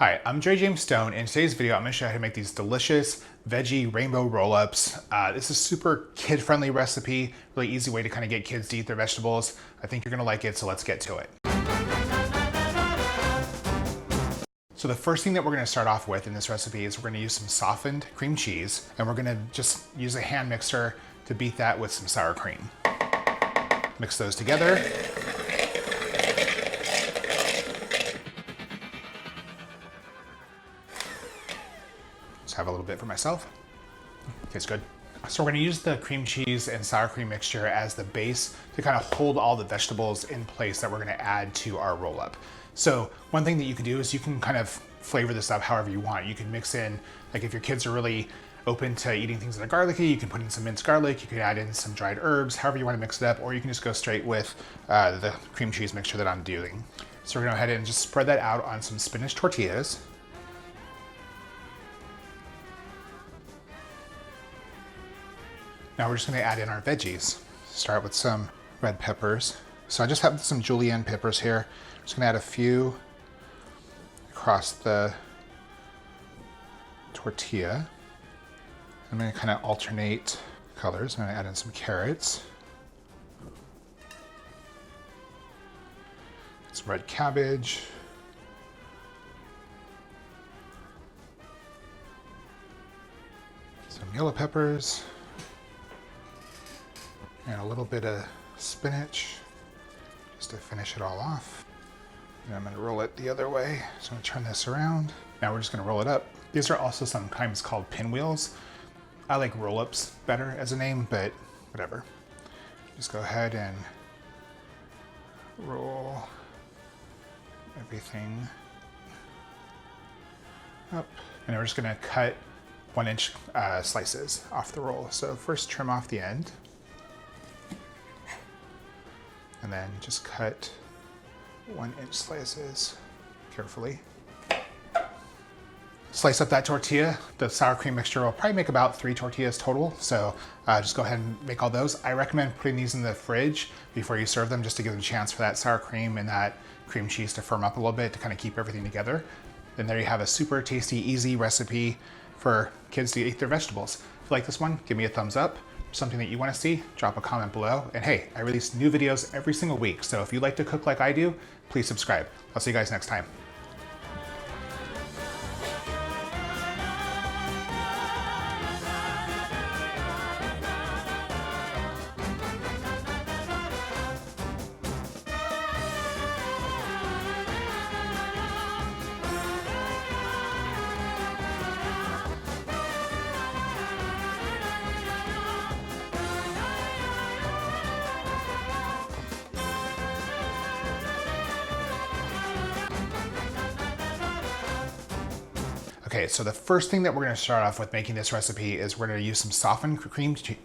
Hi, I'm J. James Stone. In today's video, I'm going to show you how to make these delicious veggie rainbow roll-ups. This is a super kid-friendly recipe, really easy way to kind of get kids to eat their vegetables. I think you're going to like it, so let's get to it. So the first thing that we're going to start off with in this recipe is we're going to use some softened cream cheese, and we're going to just use a hand mixer to beat that with some sour cream. Mix those together. Have a little bit for myself. Tastes good. So we're going to use the cream cheese and sour cream mixture as the base to kind of hold all the vegetables in place that we're going to add to our roll up. So one thing that you can do is you can kind of flavor this up however you want. You can mix in, like if your kids are really open to eating things that are garlicky, you can put in some minced garlic, you can add in some dried herbs, however you want to mix it up, or you can just go straight with the cream cheese mixture that I'm doing. So we're going to go ahead and just spread that out on some spinach tortillas. Now we're just going to add in our veggies. Start with some red peppers. So I just have some julienne peppers here. I'm just going to add a few across the tortilla. I'm going to kind of alternate colors. I'm going to add in some carrots, some red cabbage, some yellow peppers, and a little bit of spinach just to finish it all off. And I'm going to roll it the other way. So I'm going to turn this around. Now we're just going to roll it up. These are also sometimes called pinwheels. I like roll-ups better as a name, but whatever. Just go ahead and roll everything up. And we're just going to cut 1-inch slices off the roll. So first trim off the end. And then just cut 1-inch slices carefully. Slice up that tortilla. The sour cream mixture will probably make about 3 tortillas total. So just go ahead and make all those. I recommend putting these in the fridge before you serve them, just to give them a chance for that sour cream and that cream cheese to firm up a little bit to kind of keep everything together. Then there you have a super tasty, easy recipe for kids to eat their vegetables. If you like this one, give me a thumbs up. Something that you want to see, drop a comment below. And hey, I release new videos every single week, so if you like to cook like I do, please subscribe. I'll see you guys next time. Okay, so the first thing that we're going to start off with making this recipe is we're going to use some softened cream cheese.